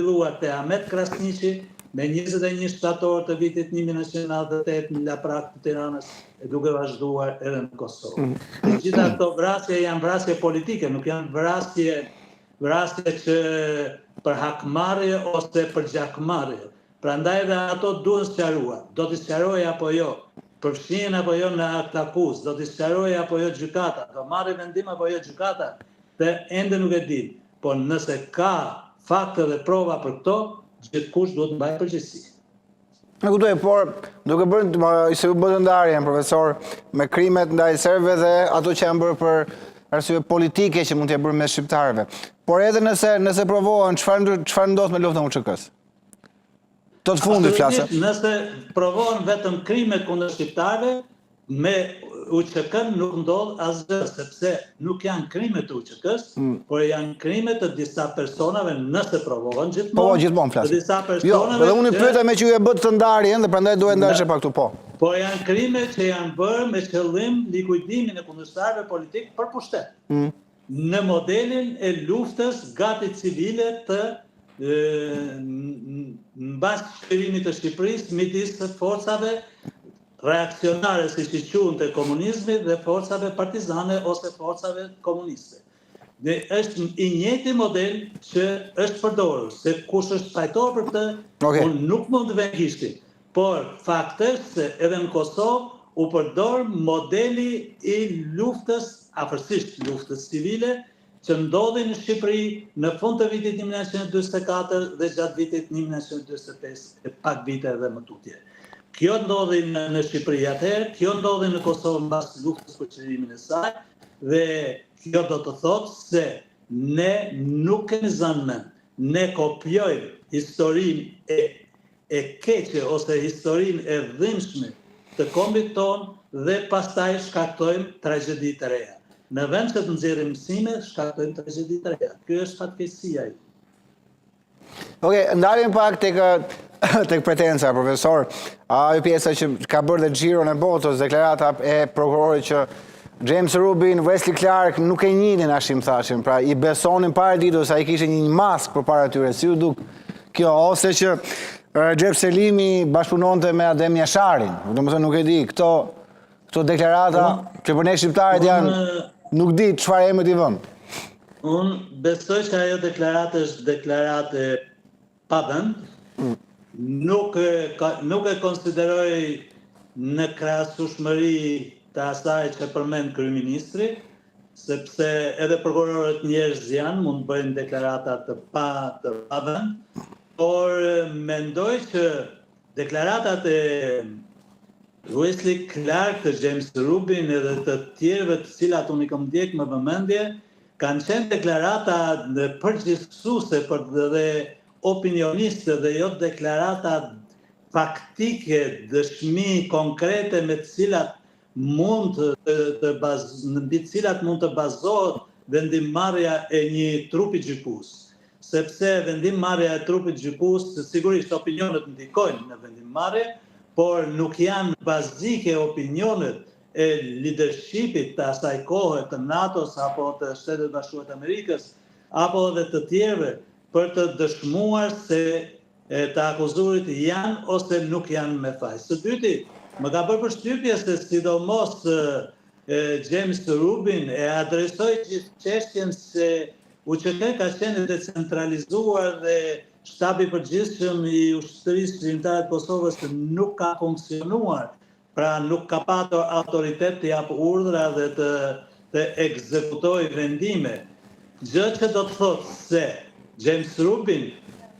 zhvilluar te Ahmet Krasniqi me 21 shtator të vitit 1998 në laprak të Tiranës e duke vazhduar edhe në Kosovë. Të gjitha këto vrasje janë vrasje politike, nuk janë vrasje që për hakmarrje ose për gjakmarrje. Prandaj dhe ato duhen sqaruar. Do t'i sqarojë apo jo, përfshihen apo jo në akt akuz, do t'i sqarojë apo jo gjykata, do marrë vendim apo jo gjykata, dhe ende nuk e di. Por nëse ka fakte dhe prova për këto, gjithkush duhet të mbajë përgjegjësi. Në kuptoj, por duke bërë se u bë ndarjen, profesor, me krimet ndaj serbëve dhe ato që janë bërë për arsye politike që mund t'ja bërë mes shqiptarëve. Por edhe nëse provohen, çfarë ndodh me luftën UÇK-s? Të fundit flasë. Nëse provohen vetëm krimet kundër shqiptarëve, me UÇK-n nuk ndodh asgjë, sepse nuk janë krime të UÇK-s, por janë krime të disa personave nëse provohen gjithmonë. Po, gjithmonë flas. Të disa personave. Jo, edhe unë pyeta me që ju e bë të ndarjen dhe prandaj duhet ndajë pak këtu, po. Po janë krime që janë bërë me qëllim likuidimin e kundërshtarëve politik për pushtet. Në modelin e luftës gati civile të mbas çlirimit të Shqipërisë midis forcave reakcionare, si që quhen të komunizmi, dhe forcave partizane ose forcave komuniste. Dhe është i njëjti model që është përdorur, se kush është fajtor për këtë, unë nuk mund të vengishtoj. Por fakti është se edhe në Kosovë u përdor modeli i luftës, afërsisht luftës civile, që ndodhi në Shqipëri në fund të vitit 1944 dhe gjatë vitit 1945, e pak vite edhe më tutje. Kjo ndodhi në Shqipëri atëherë, kjo ndodhi në Kosovë mbas luftës për çlirimin e saj, dhe kjo do të thotë se ne nuk kemi zënë mend, ne kopjojmë historinë e keqe ose historinë e dhimbshme të kombit tonë dhe pastaj shkaktojmë tragjedi të reja. Në vend që të nxjerrim mësime, shkaktojmë tragjedi të reja. Kjo është fatkeqësia e. Ndalim pak tek pretenca, profesor. Ajo pjesa që ka bërë dhe xhiron e botës, deklarata e prokurorit që James Rubin, Wesley Clark nuk e njihnin ashim thashin, pra i besonin para ditës, ai kishte një mask përpara tyre. Si u duk kjo, ose që Xhep Selimi bashkëpunonte me Adem Jasharin. Domethënë nuk e di, këto deklarata që për ne shqiptarët janë nuk di çfarë emër t'i vëmë. Unë besoj që ajo deklaratë është deklaratë pa vend. Nuk e konsideroj në krahasueshmëri të asaj që përmend kryeministri, sepse edhe prokurorët njerëz janë, mund të bëjnë deklarata të pa vend, por mendoj që deklaratat e Wesley Clark, të James Rubin edhe të tjerëve të cilat unë i kam ndjek me vëmendje, kanë qenë deklarata përgjithësuese për dhe opinioniste dhe jo deklarata faktike, dëshmi konkrete me të cilat mund të bazohet vendimmarrja e një trupi gjykues. Sepse vendimmarrja e trupit gjykues, sigurisht opinionet ndikojnë në vendimmarrje, por nuk janë bazike opinionet e leadershipit të asaj kohe të NATO-s apo të Shtetet Bashkuara të Amerikës apo edhe të tjerëve për të dëshmuar se të akuzuarit janë ose nuk janë me faj. Së dyti, më ka bërë përshtypje se sidomos James Rubin e adresoi gjithë çështjen se UÇK ka qenë decentralizuar dhe shtabi i përgjithshëm i ushtrisë shqiptare të Kosovës nuk ka funksionuar. Pra nuk ka patur autoritet të japë urdhra dhe të ekzekutoj vendime. Gjë që do të thotë se James Rubin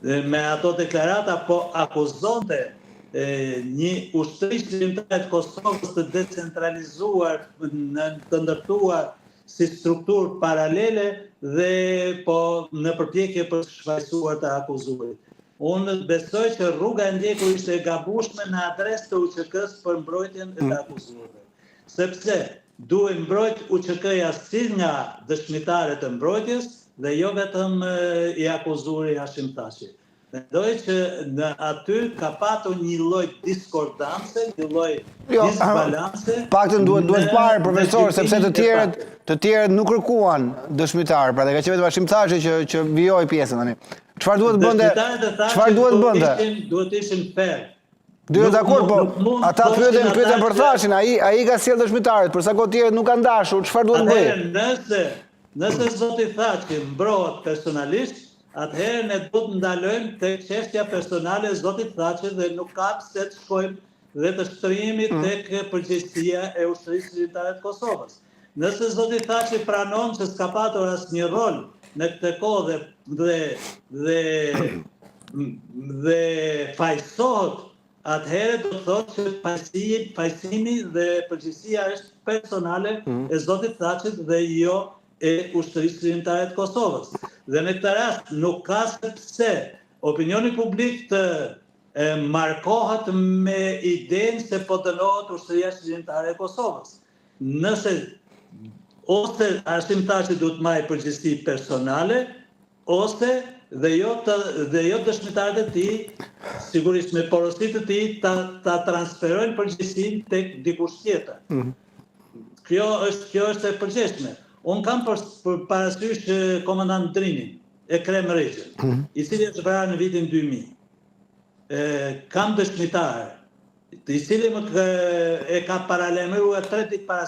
me ato deklarata po akuzonte një ushtri shqiptare të Kosovës të decentralizuar, të ndërtuar si strukturë paralele dhe po në përpjekje për shfaqsuar të akuzuarit. Unë besoj që rruga e ndjekur ishte e gabueshme në adresë të UÇK-s për mbrojtjen e të akuzuarve. Sepse duhet mbrojt UÇK-ja si nga dëshmitarët e mbrojtjes dhe jo vetëm i akuzuari Hashim Thaçi. Mendoj që në aty ka patur një lloj diskordance, një lloj disbalance. Paktën duhet parë, profesor, sepse të tjerët nuk kërkuan dëshmitar, pra dhe ka qenë vetëm Hashim Thaçi që vijoi pjesën tani. Çfarë duhet bënte? Çfarë duhet bënte? Duhet ishin fair. Duhet dakord, po ata pyeten për Thacin, ai ka sjell dëshmitarët, për sa kohë tjerët nuk kanë dashur, çfarë duhet bëj? Nëse zoti Thaçi mbrohet personalisht, atëherë ne duhet ndalojmë tek çështja personale e zotit Thaçit dhe nuk ka pse të shkojmë dhe të shtrihemi tek përgjegjësia e ushtrisë zyrtare të Kosovës. Nëse zoti Thaçi pranon se s'ka patur asnjë rol në këtë kohë dhe fajsohet, atëherë do të thotë që fajsimi dhe përgjegjësia është personale e zotit Thaçit dhe jo e ushtrisë zyrtare të Kosovës. Dhe në këtë rast nuk ka se pse opinioni publik të markohet me idenë se po dënohet ushtria zyrtare e Kosovës. Nëse ose Hashim Thaçi duhet marrë përgjegjësi personale, ose dhe jo dëshmitarët e tij, sigurisht me porositë të tij, ta transferojnë përgjegjësinë tek dikush tjetër. Kjo është e përgjithshme. Unë kam për parasysh komandant Drinin, Ekrem Regjën, i cili është vrarë në vitin 2000. Kam dëshmitar, i cili e ka paralajmëruar 3 ditë para